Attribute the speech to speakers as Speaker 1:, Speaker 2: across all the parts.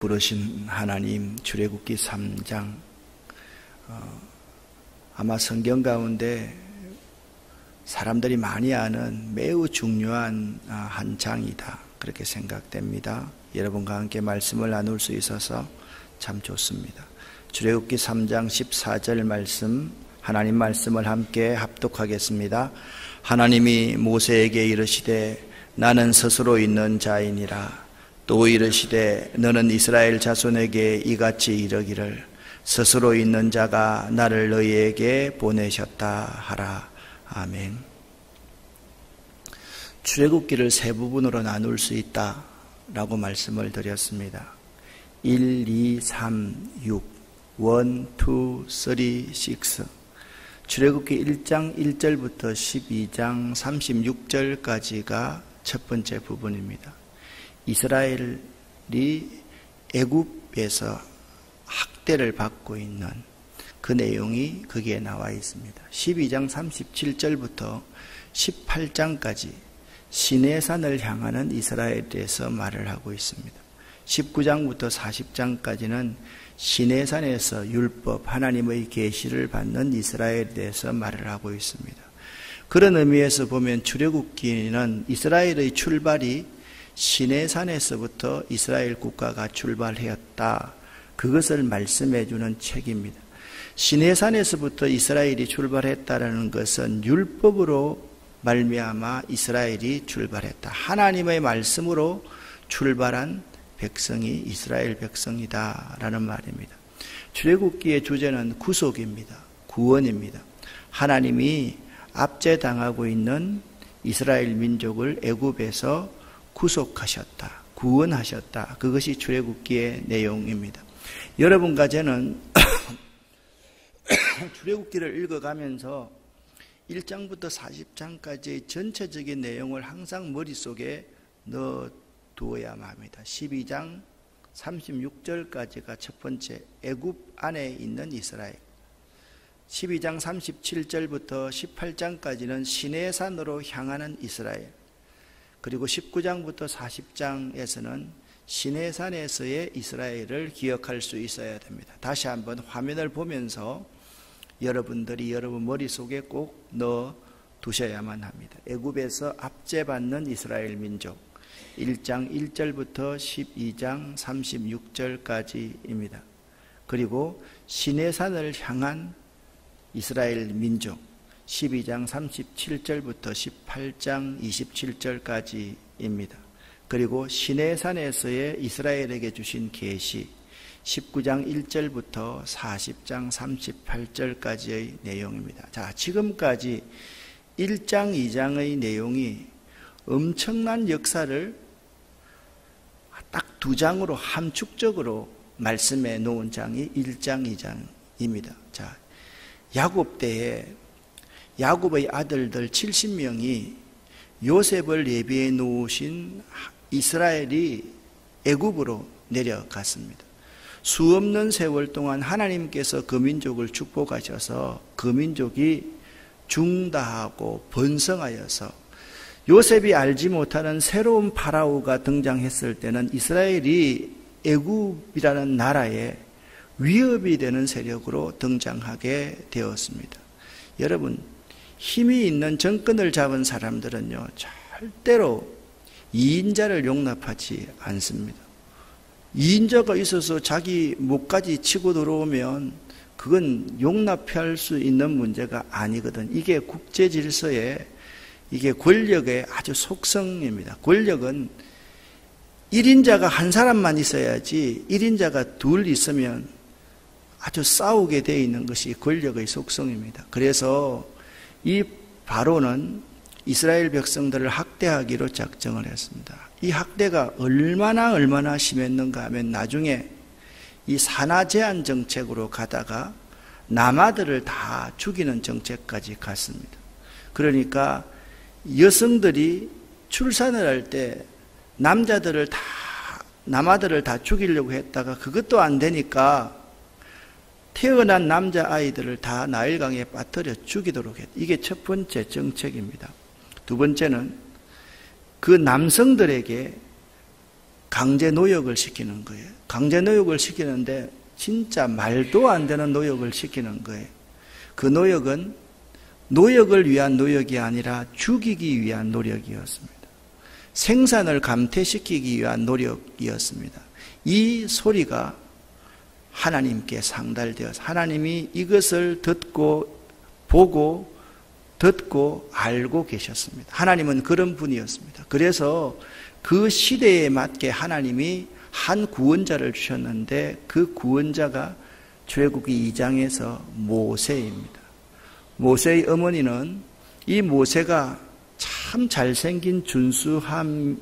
Speaker 1: 부르신 하나님, 출애굽기 3장 아마 성경 가운데 사람들이 많이 아는 매우 중요한 한 장이다, 그렇게 생각됩니다. 여러분과 함께 말씀을 나눌 수 있어서 참 좋습니다. 출애굽기 3장 14절 말씀, 하나님 말씀을 함께 합독하겠습니다. 하나님이 모세에게 이르시되 나는 스스로 있는 자이니라. 또 이르시되 너는 이스라엘 자손에게 이같이 이르기를 스스로 있는 자가 나를 너희에게 보내셨다 하라. 아멘. 출애굽기를 세 부분으로 나눌 수 있다라고 말씀을 드렸습니다. 1, 2, 3, 6 1, 2, 3, 6 출애굽기 1장 1절부터 12장 36절까지가 첫 번째 부분입니다. 이스라엘이 애굽에서 학대를 받고 있는 그 내용이 거기에 나와 있습니다. 12장 37절부터 18장까지 시내산을 향하는 이스라엘에 대해서 말을 하고 있습니다. 19장부터 40장까지는 시내산에서 율법, 하나님의 계시를 받는 이스라엘에 대해서 말을 하고 있습니다. 그런 의미에서 보면 출애굽기는 이스라엘의 출발이 시내산에서부터 이스라엘 국가가 출발하였다, 그것을 말씀해 주는 책입니다. 시내산에서부터 이스라엘이 출발했다라는 것은 율법으로 말미암아 이스라엘이 출발했다, 하나님의 말씀으로 출발한 백성이 이스라엘 백성이다라는 말입니다. 출애굽기의 주제는 구속입니다. 구원입니다. 하나님이 압제당하고 있는 이스라엘 민족을 애굽에서 구속하셨다, 구원하셨다, 그것이 출애굽기의 내용입니다. 여러분과 저는 출애굽기를 읽어가면서 1장부터 40장까지의 전체적인 내용을 항상 머릿속에 넣어두어야만 합니다. 12장 36절까지가 첫 번째, 애굽 안에 있는 이스라엘. 12장 37절부터 18장까지는 시내산으로 향하는 이스라엘. 그리고 19장부터 40장에서는 시내산에서의 이스라엘을 기억할 수 있어야 됩니다. 다시 한번 화면을 보면서 여러분들이 여러분 머릿속에 꼭 넣어 두셔야만 합니다. 애굽에서 압제받는 이스라엘 민족, 1장 1절부터 12장 36절까지입니다. 그리고 시내산을 향한 이스라엘 민족, 12장 37절부터 18장 27절까지입니다. 그리고 시내산에서의 이스라엘에게 주신 계시, 19장 1절부터 40장 38절까지의 내용입니다. 자, 지금까지 1장 2장의 내용이 엄청난 역사를 딱 두 장으로 함축적으로 말씀해 놓은 장이 1장 2장입니다. 자, 야곱 때에 야곱의 아들들 70명이 요셉을 예비해 놓으신 이스라엘이 애굽으로 내려갔습니다. 수없는 세월 동안 하나님께서 그 민족을 축복하셔서 그 민족이 중다하고 번성하여서 요셉이 알지 못하는 새로운 파라오가 등장했을 때는 이스라엘이 애굽이라는 나라에 위협이 되는 세력으로 등장하게 되었습니다. 여러분, 힘이 있는 정권을 잡은 사람들은요, 절대로 2인자를 용납하지 않습니다. 2인자가 있어서 자기 목까지 치고 들어오면 그건 용납할 수 있는 문제가 아니거든. 이게 국제 질서의, 이게 권력의 아주 속성입니다. 권력은 1인자가 한 사람만 있어야지 1인자가 둘 있으면 아주 싸우게 되어 있는 것이 권력의 속성입니다. 그래서 이 바로는 이스라엘 백성들을 학대하기로 작정을 했습니다. 이 학대가 얼마나 심했는가 하면 나중에 이 산하 제한 정책으로 가다가 남아들을 다 죽이는 정책까지 갔습니다. 그러니까 여성들이 출산을 할 때 남자들을 다, 남아들을 다 죽이려고 했다가 그것도 안 되니까 태어난 남자아이들을 다 나일강에 빠뜨려 죽이도록 했다. 이게 첫 번째 정책입니다. 두 번째는 그 남성들에게 강제 노역을 시키는 거예요. 강제 노역을 시키는데 진짜 말도 안 되는 노역을 시키는 거예요. 그 노역은 노역을 위한 노역이 아니라 죽이기 위한 노력이었습니다. 생산을 감퇴시키기 위한 노력이었습니다. 이 소리가 하나님께 상달되어서 하나님이 이것을 보고 듣고 알고 계셨습니다. 하나님은 그런 분이었습니다. 그래서 그 시대에 맞게 하나님이 한 구원자를 주셨는데 그 구원자가 출애굽기 2장에서 모세입니다. 모세의 어머니는 이 모세가 참 잘생긴 준수하게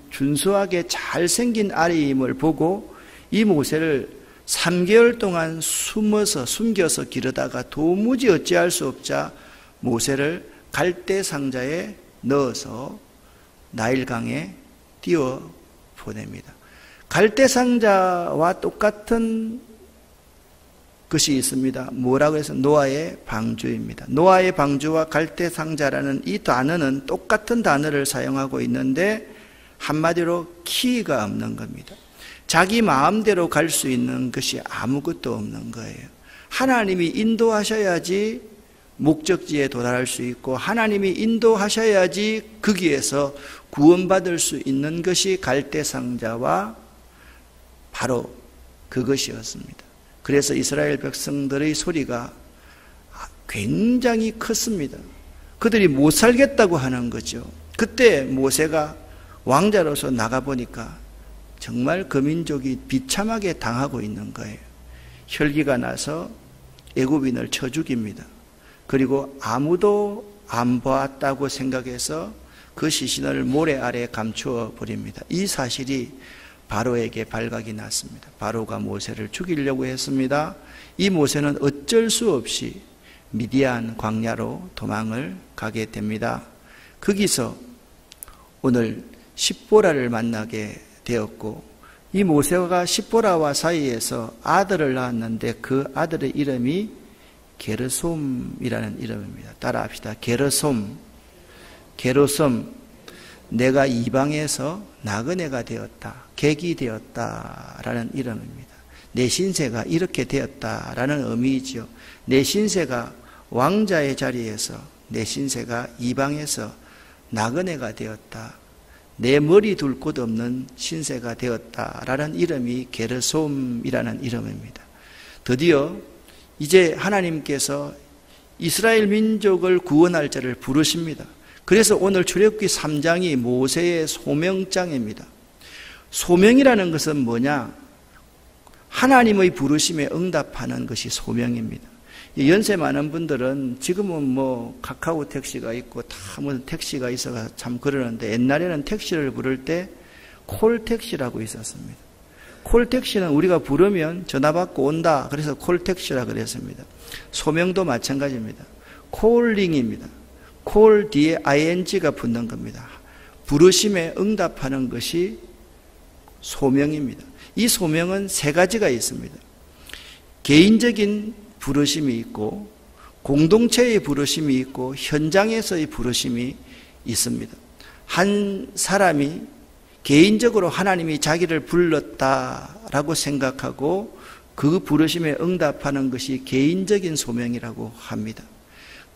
Speaker 1: 잘생긴 아이임을 보고 이 모세를 3개월 동안 숨겨서 기르다가 도무지 어찌할 수 없자 모세를 갈대 상자에 넣어서 나일강에 띄워 보냅니다. 갈대 상자와 똑같은 것이 있습니다. 뭐라고 해서 노아의 방주입니다. 노아의 방주와 갈대 상자라는 이 단어는 똑같은 단어를 사용하고 있는데 한마디로 키가 없는 겁니다. 자기 마음대로 갈 수 있는 것이 아무것도 없는 거예요. 하나님이 인도하셔야지 목적지에 도달할 수 있고 하나님이 인도하셔야지 거기에서 구원받을 수 있는 것이 갈대 상자와 바로 그것이었습니다. 그래서 이스라엘 백성들의 소리가 굉장히 컸습니다. 그들이 못 살겠다고 하는 거죠. 그때 모세가 왕자로서 나가보니까 정말 그 민족이 비참하게 당하고 있는 거예요. 혈기가 나서 애굽인을 쳐 죽입니다. 그리고 아무도 안 보았다고 생각해서 그 시신을 모래 아래에 감추어 버립니다. 이 사실이 바로에게 발각이 났습니다. 바로가 모세를 죽이려고 했습니다. 이 모세는 어쩔 수 없이 미디안 광야로 도망을 가게 됩니다. 거기서 오늘 십보라를 만나게 되었고 이 모세가 십보라와 사이에서 아들을 낳았는데 그 아들의 이름이 게르솜이라는 이름입니다. 따라합시다. 게르솜. 내가 이방에서 나그네가 되었다. 객이 되었다라는 이름입니다. 내 신세가 이렇게 되었다라는 의미이죠. 내 신세가 왕자의 자리에서 내 신세가 이방에서 나그네가 되었다. 내 머리 둘 곳 없는 신세가 되었다라는 이름이 게르솜이라는 이름입니다. 드디어 이제 하나님께서 이스라엘 민족을 구원할 자를 부르십니다. 그래서 오늘 출애굽기 3장이 모세의 소명장입니다. 소명이라는 것은 뭐냐? 하나님의 부르심에 응답하는 것이 소명입니다. 연세 많은 분들은 지금은 뭐 카카오 택시가 있고 다 무슨 택시가 있어서 참 그러는데 옛날에는 택시를 부를 때 콜택시라고 있었습니다. 콜택시는 우리가 부르면 전화 받고 온다. 그래서 콜택시라 그랬습니다. 소명도 마찬가지입니다. 콜링입니다. 콜 뒤에 ing가 붙는 겁니다. 부르심에 응답하는 것이 소명입니다. 이 소명은 세 가지가 있습니다. 개인적인 부르심이 있고 공동체의 부르심이 있고 현장에서의 부르심이 있습니다. 한 사람이 개인적으로 하나님이 자기를 불렀다라고 생각하고 그 부르심에 응답하는 것이 개인적인 소명이라고 합니다.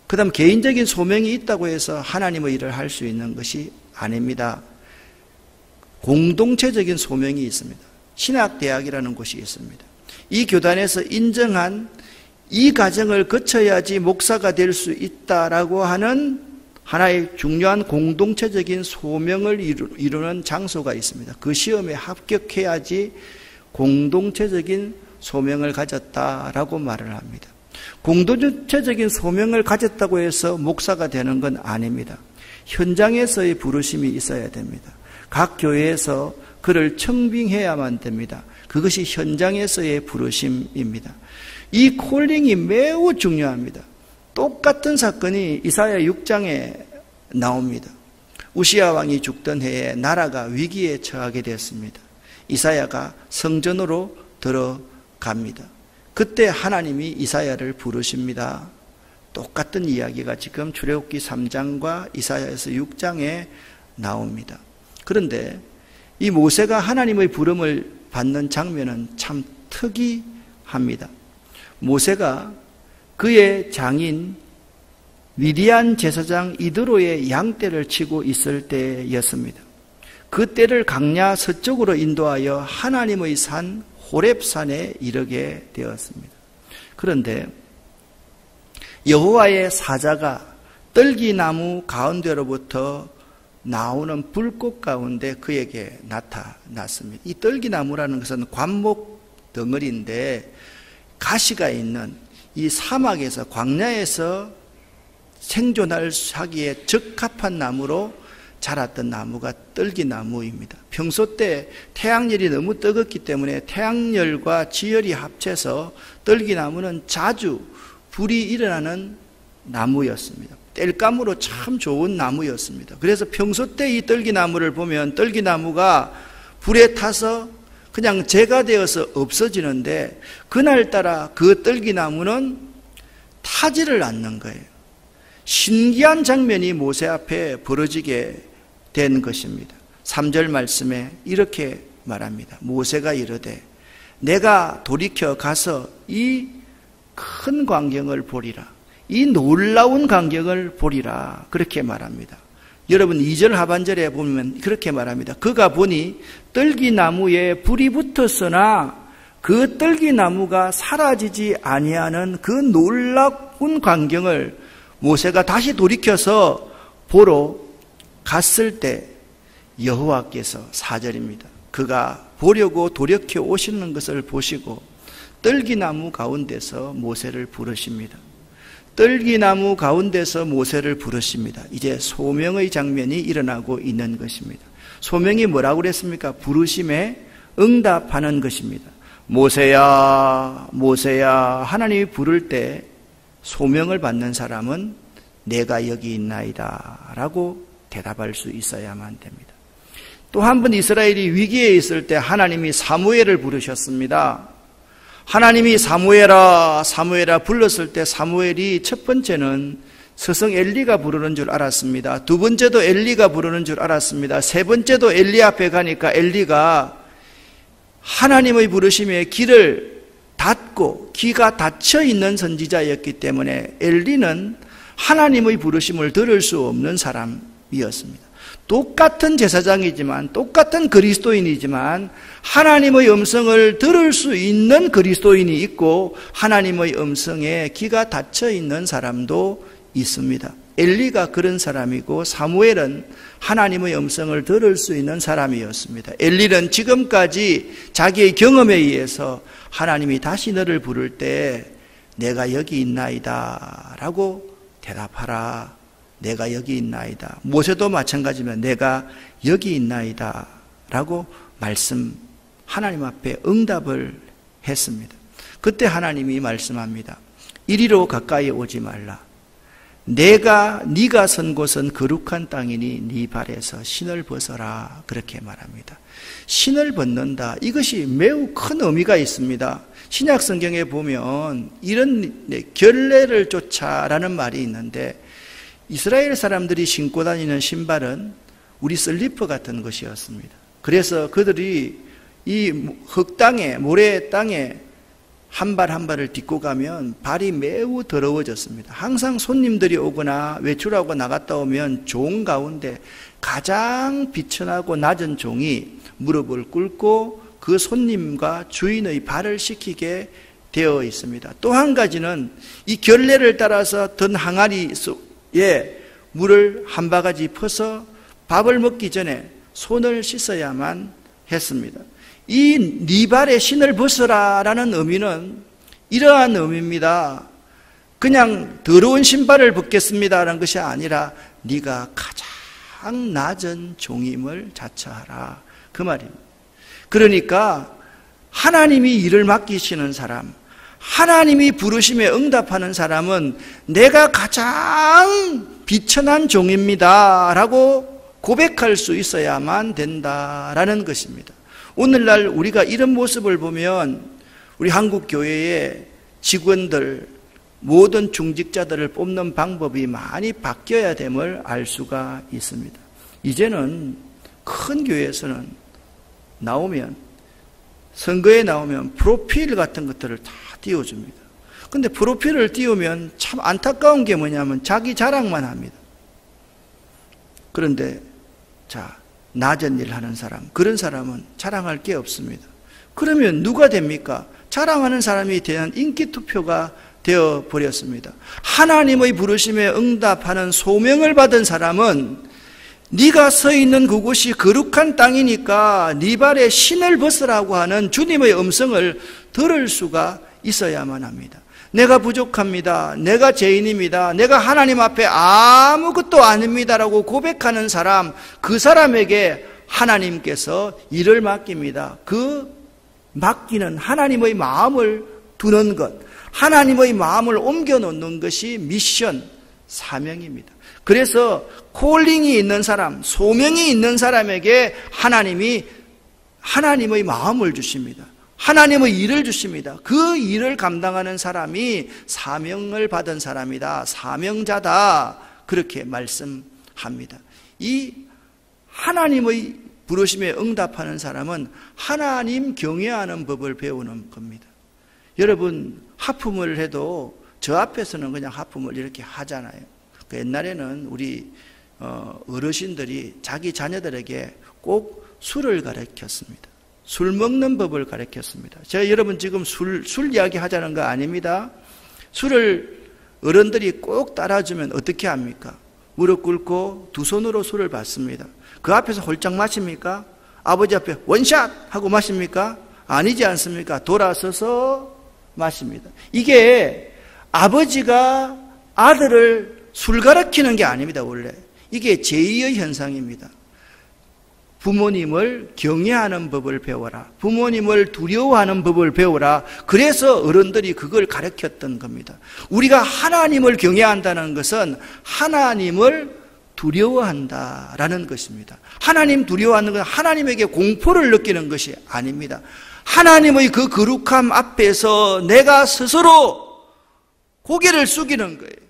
Speaker 1: 그 다음 개인적인 소명이 있다고 해서 하나님의 일을 할 수 있는 것이 아닙니다. 공동체적인 소명이 있습니다. 신학대학이라는 곳이 있습니다. 이 교단에서 인정한 이 과정을 거쳐야지 목사가 될 수 있다라고 하는 하나의 중요한 공동체적인 소명을 이루는 장소가 있습니다. 그 시험에 합격해야지 공동체적인 소명을 가졌다라고 말을 합니다. 공동체적인 소명을 가졌다고 해서 목사가 되는 건 아닙니다. 현장에서의 부르심이 있어야 됩니다. 각 교회에서 그를 청빙해야만 됩니다. 그것이 현장에서의 부르심입니다. 이 콜링이 매우 중요합니다. 똑같은 사건이 이사야 6장에 나옵니다. 우시야 왕이 죽던 해에 나라가 위기에 처하게 됐습니다. 이사야가 성전으로 들어갑니다. 그때 하나님이 이사야를 부르십니다. 똑같은 이야기가 지금 출애굽기 3장과 이사야에서 6장에 나옵니다. 그런데 이 모세가 하나님의 부름을 받는 장면은 참 특이합니다. 모세가 그의 장인 미디안 제사장 이드로의 양떼를 치고 있을 때였습니다. 그 떼를 강야 서쪽으로 인도하여 하나님의 산 호렙산에 이르게 되었습니다. 그런데 여호와의 사자가 떨기나무 가운데로부터 나오는 불꽃 가운데 그에게 나타났습니다. 이 떨기나무라는 것은 관목 덩어리인데 가시가 있는 이 사막에서 광야에서 생존하기에 적합한 나무로 자랐던 나무가 떨기나무입니다. 평소 때 태양열이 너무 뜨겁기 때문에 태양열과 지열이 합쳐서 떨기나무는 자주 불이 일어나는 나무였습니다. 땔감으로 참 좋은 나무였습니다. 그래서 평소 때 이 떨기나무를 보면 떨기나무가 불에 타서 그냥 재가 되어서 없어지는데 그날따라 그 떨기나무는 타지를 않는 거예요. 신기한 장면이 모세 앞에 벌어지게 된 것입니다. 3절 말씀에 이렇게 말합니다. 모세가 이르되 내가 돌이켜 가서 이 큰 광경을 보리라. 이 놀라운 광경을 보리라. 그렇게 말합니다. 여러분 2절 하반절에 보면 그렇게 말합니다. 그가 보니 떨기나무에 불이 붙었으나 그 떨기나무가 사라지지 아니하는 그 놀라운 광경을 모세가 다시 돌이켜서 보러 갔을 때 여호와께서 4절입니다. 그가 보려고 돌이켜 오시는 것을 보시고 떨기나무 가운데서 모세를 부르십니다. 떨기나무 가운데서 모세를 부르십니다. 이제 소명의 장면이 일어나고 있는 것입니다. 소명이 뭐라고 그랬습니까? 부르심에 응답하는 것입니다. 모세야, 모세야, 하나님이 부를 때 소명을 받는 사람은 내가 여기 있나이다 라고 대답할 수 있어야만 됩니다. 또 한 번 이스라엘이 위기에 있을 때 하나님이 사무엘을 부르셨습니다. 하나님이 사무엘아, 사무엘아 불렀을 때 사무엘이 첫 번째는 스승 엘리가 부르는 줄 알았습니다. 두 번째도 엘리가 부르는 줄 알았습니다. 세 번째도 엘리 앞에 가니까 엘리가 하나님의 부르심에 귀를 닫고 귀가 닫혀 있는 선지자였기 때문에 엘리는 하나님의 부르심을 들을 수 없는 사람이었습니다. 똑같은 제사장이지만 똑같은 그리스도인이지만 하나님의 음성을 들을 수 있는 그리스도인이 있고 하나님의 음성에 귀가 닫혀 있는 사람도 있습니다. 엘리가 그런 사람이고 사무엘은 하나님의 음성을 들을 수 있는 사람이었습니다. 엘리는 지금까지 자기의 경험에 의해서 하나님이 다시 너를 부를 때 내가 여기 있나이다 라고 대답하라. 내가 여기 있나이다. 모세도 마찬가지면 내가 여기 있나이다 라고 하나님 앞에 응답을 했습니다. 그때 하나님이 말씀합니다. 이리로 가까이 오지 말라. 네가 선 곳은 거룩한 땅이니 네 발에서 신을 벗어라. 그렇게 말합니다. 신을 벗는다. 이것이 매우 큰 의미가 있습니다. 신약 성경에 보면 이런 결례를 쫓아라는 말이 있는데 이스라엘 사람들이 신고 다니는 신발은 우리 슬리퍼 같은 것이었습니다. 그래서 그들이 이 흙땅에, 모래 땅에 한 발 한 발을 딛고 가면 발이 매우 더러워졌습니다. 항상 손님들이 오거나 외출하고 나갔다 오면 종 가운데 가장 비천하고 낮은 종이 무릎을 꿇고 그 손님과 주인의 발을 씻기게 되어 있습니다. 또 한 가지는 이 결례를 따라서 든 항아리에 물을 한 바가지 퍼서 밥을 먹기 전에 손을 씻어야만 했습니다. 이 네 발에 신을 벗어라라는 의미는 이러한 의미입니다. 그냥 더러운 신발을 벗겠습니다라는 것이 아니라 네가 가장 낮은 종임을 자처하라 그 말입니다. 그러니까 하나님이 일을 맡기시는 사람, 하나님이 부르심에 응답하는 사람은 내가 가장 비천한 종입니다 라고 고백할 수 있어야만 된다라는 것입니다. 오늘날 우리가 이런 모습을 보면 우리 한국교회의 직원들, 모든 중직자들을 뽑는 방법이 많이 바뀌어야 됨을 알 수가 있습니다. 이제는 큰 교회에서는 나오면 선거에 나오면 프로필 같은 것들을 다 띄워줍니다. 근데 프로필을 띄우면 참 안타까운 게 뭐냐면 자기 자랑만 합니다. 그런데 자, 낮은 일 하는 사람, 그런 사람은 자랑할 게 없습니다. 그러면 누가 됩니까? 자랑하는 사람이 대한 인기 투표가 되어 버렸습니다. 하나님의 부르심에 응답하는 소명을 받은 사람은 네가 서 있는 그곳이 거룩한 땅이니까 네 발에 신을 벗으라고 하는 주님의 음성을 들을 수가 있어야만 합니다. 내가 부족합니다. 내가 죄인입니다. 내가 하나님 앞에 아무것도 아닙니다라고 고백하는 사람, 그 사람에게 하나님께서 일을 맡깁니다. 그 맡기는 하나님의 마음을 두는 것, 하나님의 마음을 옮겨놓는 것이 미션, 사명입니다. 그래서 콜링이 있는 사람, 소명이 있는 사람에게 하나님이 하나님의 마음을 주십니다. 하나님의 일을 주십니다. 그 일을 감당하는 사람이 사명을 받은 사람이다, 사명자다, 그렇게 말씀합니다. 이 하나님의 부르심에 응답하는 사람은 하나님 경외하는 법을 배우는 겁니다. 여러분, 하품을 해도 저 앞에서는 그냥 하품을 이렇게 하잖아요. 옛날에는 우리 어르신들이 자기 자녀들에게 꼭 술을 가르쳤습니다. 술 먹는 법을 가르쳤습니다. 제가 여러분 지금 술 이야기 하자는 거 아닙니다. 술을 어른들이 꼭 따라주면 어떻게 합니까? 무릎 꿇고 두 손으로 술을 받습니다. 그 앞에서 홀짝 마십니까? 아버지 앞에 원샷 하고 마십니까? 아니지 않습니까? 돌아서서 마십니다. 이게 아버지가 아들을 술 가르치는 게 아닙니다. 원래 이게 제2의 현상입니다. 부모님을 경외하는 법을 배워라. 부모님을 두려워하는 법을 배워라. 그래서 어른들이 그걸 가르쳤던 겁니다. 우리가 하나님을 경외한다는 것은 하나님을 두려워한다라는 것입니다. 하나님 두려워하는 것은 하나님에게 공포를 느끼는 것이 아닙니다. 하나님의 그 거룩함 앞에서 내가 스스로 고개를 숙이는 거예요.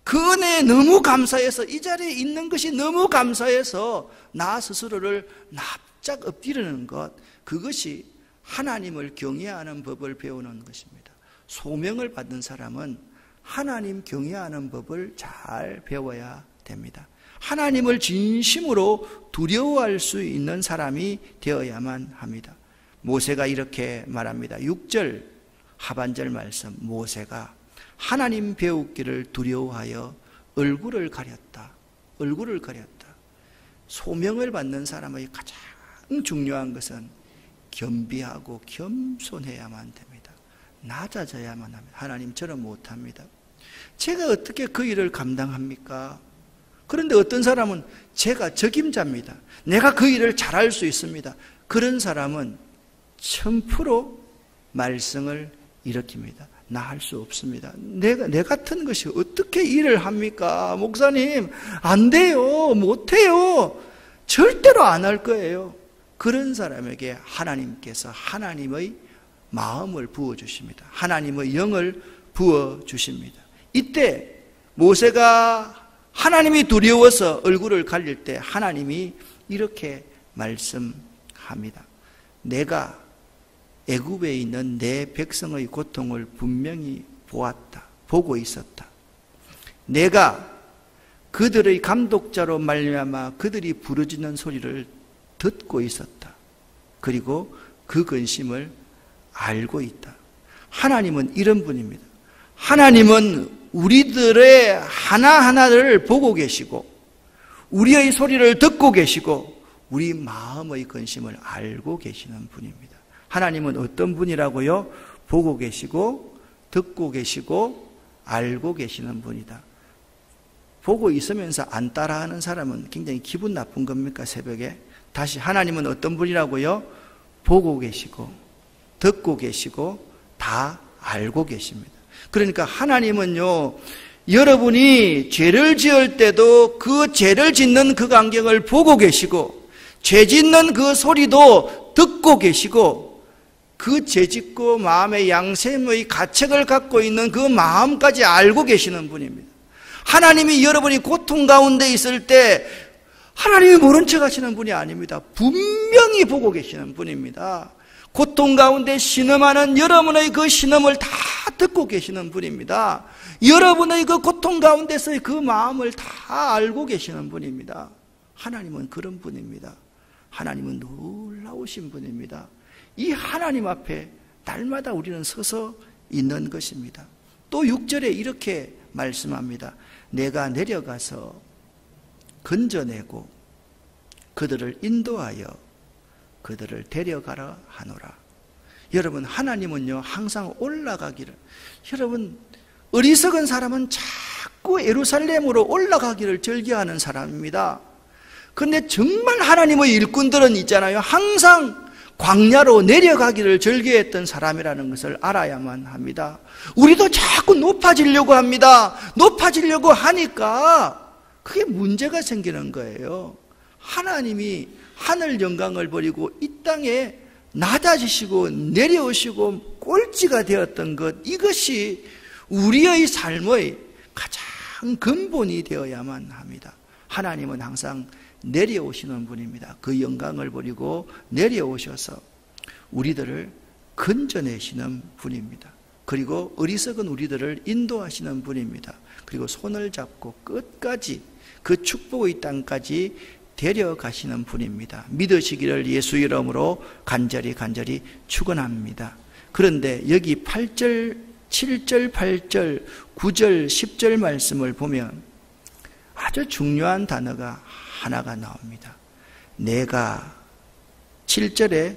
Speaker 1: 그 은혜에 너무 감사해서, 이 자리에 있는 것이 너무 감사해서 나 스스로를 납작 엎드리는 것, 그것이 하나님을 경외하는 법을 배우는 것입니다. 소명을 받은 사람은 하나님 경외하는 법을 잘 배워야 됩니다. 하나님을 진심으로 두려워할 수 있는 사람이 되어야만 합니다. 모세가 이렇게 말합니다. 6절 하반절 말씀, 모세가 하나님 배우기를 두려워하여 얼굴을 가렸다. 얼굴을 가렸다. 소명을 받는 사람의 가장 중요한 것은 겸비하고 겸손해야만 됩니다. 낮아져야만 합니다. 하나님처럼 못합니다. 제가 어떻게 그 일을 감당합니까? 그런데 어떤 사람은 제가 적임자입니다. 내가 그 일을 잘할 수 있습니다. 그런 사람은 1000% 말썽을 일으킵니다. 나 할 수 없습니다. 내 같은 것이 어떻게 일을 합니까? 목사님, 안 돼요. 못해요. 절대로 안 할 거예요. 그런 사람에게 하나님께서 하나님의 마음을 부어주십니다. 하나님의 영을 부어주십니다. 이때 모세가 하나님이 두려워서 얼굴을 가릴 때 하나님이 이렇게 말씀합니다. 내가 애굽에 있는 내 백성의 고통을 분명히 보았다. 보고 있었다. 내가 그들의 감독자로 말미암아 그들이 부르짖는 소리를 듣고 있었다. 그리고 그 근심을 알고 있다. 하나님은 이런 분입니다. 하나님은 우리들의 하나하나를 보고 계시고 우리의 소리를 듣고 계시고 우리 마음의 근심을 알고 계시는 분입니다. 하나님은 어떤 분이라고요? 보고 계시고 듣고 계시고 알고 계시는 분이다. 보고 있으면서 안 따라하는 사람은 굉장히 기분 나쁜 겁니까? 새벽에 다시 하나님은 어떤 분이라고요? 보고 계시고 듣고 계시고 다 알고 계십니다. 그러니까 하나님은요, 여러분이 죄를 지을 때도 그 죄를 짓는 그 광경을 보고 계시고 죄 짓는 그 소리도 듣고 계시고 그 죄짓고 마음의 양심의 가책을 갖고 있는 그 마음까지 알고 계시는 분입니다. 하나님이 여러분이 고통 가운데 있을 때 하나님이 모른 척 하시는 분이 아닙니다. 분명히 보고 계시는 분입니다. 고통 가운데 신음하는 여러분의 그 신음을 다 듣고 계시는 분입니다. 여러분의 그 고통 가운데서의 그 마음을 다 알고 계시는 분입니다. 하나님은 그런 분입니다. 하나님은 놀라우신 분입니다. 이 하나님 앞에 날마다 우리는 서서 있는 것입니다. 또 6절에 이렇게 말씀합니다. 내가 내려가서 건져내고 그들을 인도하여 그들을 데려가라 하노라. 여러분, 하나님은요 항상 올라가기를, 여러분 어리석은 사람은 자꾸 예루살렘으로 올라가기를 즐겨하는 사람입니다. 그런데 정말 하나님의 일꾼들은 있잖아요, 항상 광야로 내려가기를 즐겨했던 사람이라는 것을 알아야만 합니다. 우리도 자꾸 높아지려고 합니다. 높아지려고 하니까 그게 문제가 생기는 거예요. 하나님이 하늘 영광을 버리고 이 땅에 낮아지시고 내려오시고 꼴찌가 되었던 것, 이것이 우리의 삶의 가장 근본이 되어야만 합니다. 하나님은 항상 내려오시는 분입니다. 그 영광을 버리고 내려오셔서 우리들을 건져내시는 분입니다. 그리고 어리석은 우리들을 인도하시는 분입니다. 그리고 손을 잡고 끝까지 그 축복의 땅까지 데려가시는 분입니다. 믿으시기를 예수 이름으로 간절히 축원합니다. 그런데 여기 8절, 7절, 8절, 9절, 10절 말씀을 보면 아주 중요한 단어가 하나가 나옵니다. 내가, 7절에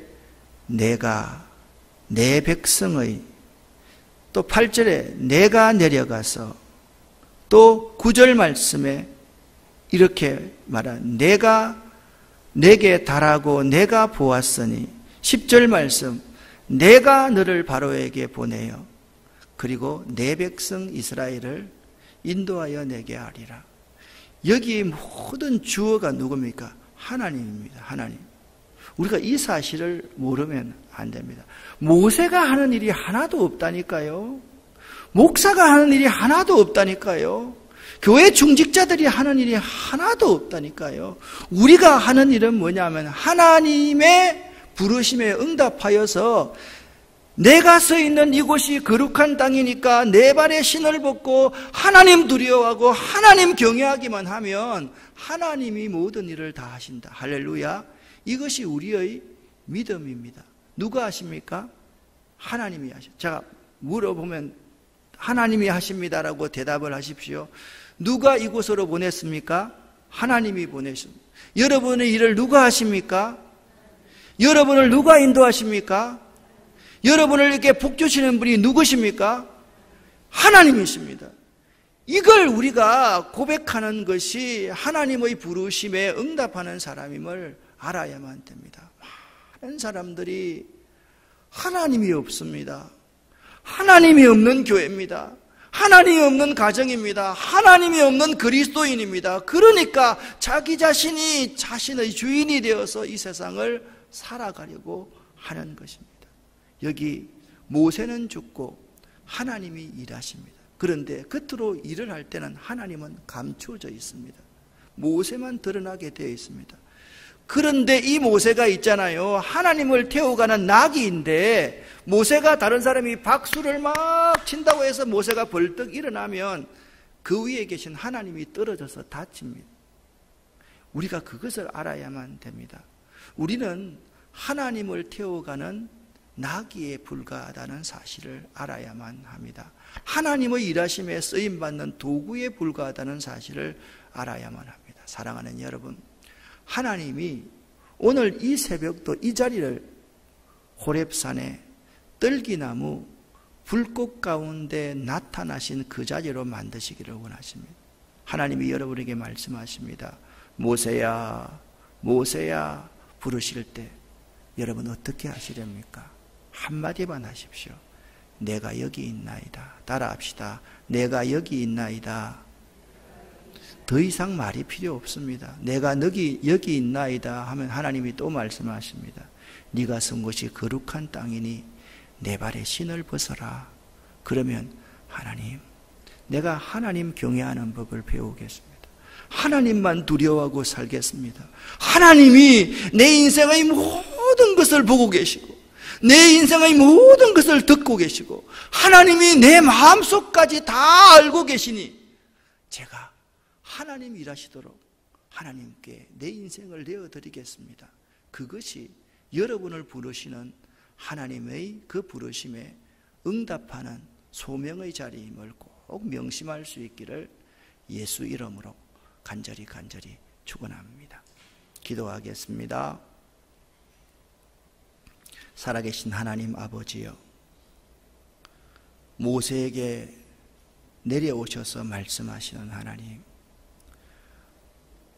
Speaker 1: 내가 내 백성의, 또 8절에 내가 내려가서, 또 9절 말씀에 이렇게 말한 내가 내게 달하고 내가 보았으니, 10절 말씀 내가 너를 바로에게 보내어 그리고 내 백성 이스라엘을 인도하여 내게 하리라. 여기 모든 주어가 누굽니까? 하나님입니다. 하나님. 우리가 이 사실을 모르면 안 됩니다. 모세가 하는 일이 하나도 없다니까요. 목사가 하는 일이 하나도 없다니까요. 교회 중직자들이 하는 일이 하나도 없다니까요. 우리가 하는 일은 뭐냐면 하나님의 부르심에 응답하여서 내가 서 있는 이곳이 거룩한 땅이니까 내 발에 신을 벗고 하나님 두려워하고 하나님 경외하기만 하면 하나님이 모든 일을 다 하신다. 할렐루야. 이것이 우리의 믿음입니다. 누가 하십니까? 하나님이 하십니다. 제가 물어보면 하나님이 하십니다라고 대답을 하십시오. 누가 이곳으로 보냈습니까? 하나님이 보내십니다. 여러분의 일을 누가 하십니까? 여러분을 누가 인도하십니까? 여러분을 이렇게 복주시는 분이 누구십니까? 하나님이십니다. 이걸 우리가 고백하는 것이 하나님의 부르심에 응답하는 사람임을 알아야만 됩니다. 많은 사람들이 하나님이 없습니다. 하나님이 없는 교회입니다. 하나님이 없는 가정입니다. 하나님이 없는 그리스도인입니다. 그러니까 자기 자신이 자신의 주인이 되어서 이 세상을 살아가려고 하는 것입니다. 여기 모세는 죽고 하나님이 일하십니다. 그런데 겉으로 일을 할 때는 하나님은 감추어져 있습니다. 모세만 드러나게 되어 있습니다. 그런데 이 모세가 있잖아요, 하나님을 태워가는 나귀인데 모세가 다른 사람이 박수를 막 친다고 해서 모세가 벌떡 일어나면 그 위에 계신 하나님이 떨어져서 다칩니다. 우리가 그것을 알아야만 됩니다. 우리는 하나님을 태워가는 나귀에 불과하다는 사실을 알아야만 합니다. 하나님의 일하심에 쓰임받는 도구에 불과하다는 사실을 알아야만 합니다. 사랑하는 여러분, 하나님이 오늘 이 새벽도 이 자리를 호렙산에 떨기나무 불꽃 가운데 나타나신 그 자리로 만드시기를 원하십니다. 하나님이 여러분에게 말씀하십니다. 모세야, 모세야 부르실 때 여러분 어떻게 하시렵니까? 한마디만 하십시오. 내가 여기 있나이다. 따라합시다. 내가 여기 있나이다. 더 이상 말이 필요 없습니다. 내가 여기 있나이다 하면 하나님이 또 말씀하십니다. 네가 선 곳이 거룩한 땅이니 내 발에 신을 벗어라. 그러면 하나님, 내가 하나님 경외하는 법을 배우겠습니다. 하나님만 두려워하고 살겠습니다. 하나님이 내 인생의 모든 것을 보고 계시고 내 인생의 모든 것을 듣고 계시고 하나님이 내 마음속까지 다 알고 계시니 제가 하나님이 일하시도록 하나님께 내 인생을 내어드리겠습니다. 그것이 여러분을 부르시는 하나님의 그 부르심에 응답하는 소명의 자리임을 꼭 명심할 수 있기를 예수 이름으로 간절히 축원합니다. 기도하겠습니다. 살아계신 하나님 아버지여, 모세에게 내려오셔서 말씀하시는 하나님,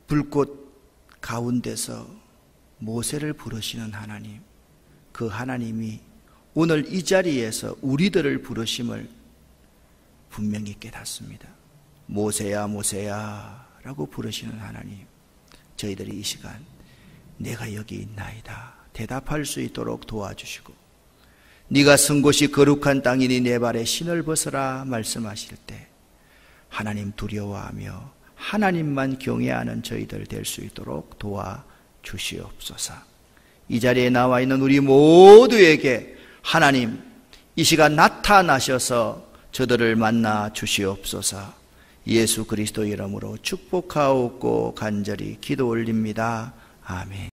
Speaker 1: 불꽃 가운데서 모세를 부르시는 하나님, 그 하나님이 오늘 이 자리에서 우리들을 부르심을 분명히 깨닫습니다. 모세야 모세야 라고 부르시는 하나님, 저희들이 이 시간 내가 여기 있나이다 대답할 수 있도록 도와주시고, 네가 선 곳이 거룩한 땅이니 내 발에 신을 벗어라 말씀하실 때 하나님 두려워하며 하나님만 경외하는 저희들 될 수 있도록 도와주시옵소서. 이 자리에 나와 있는 우리 모두에게 하나님 이 시간 나타나셔서 저들을 만나 주시옵소서. 예수 그리스도 이름으로 축복하옵고 간절히 기도 올립니다. 아멘.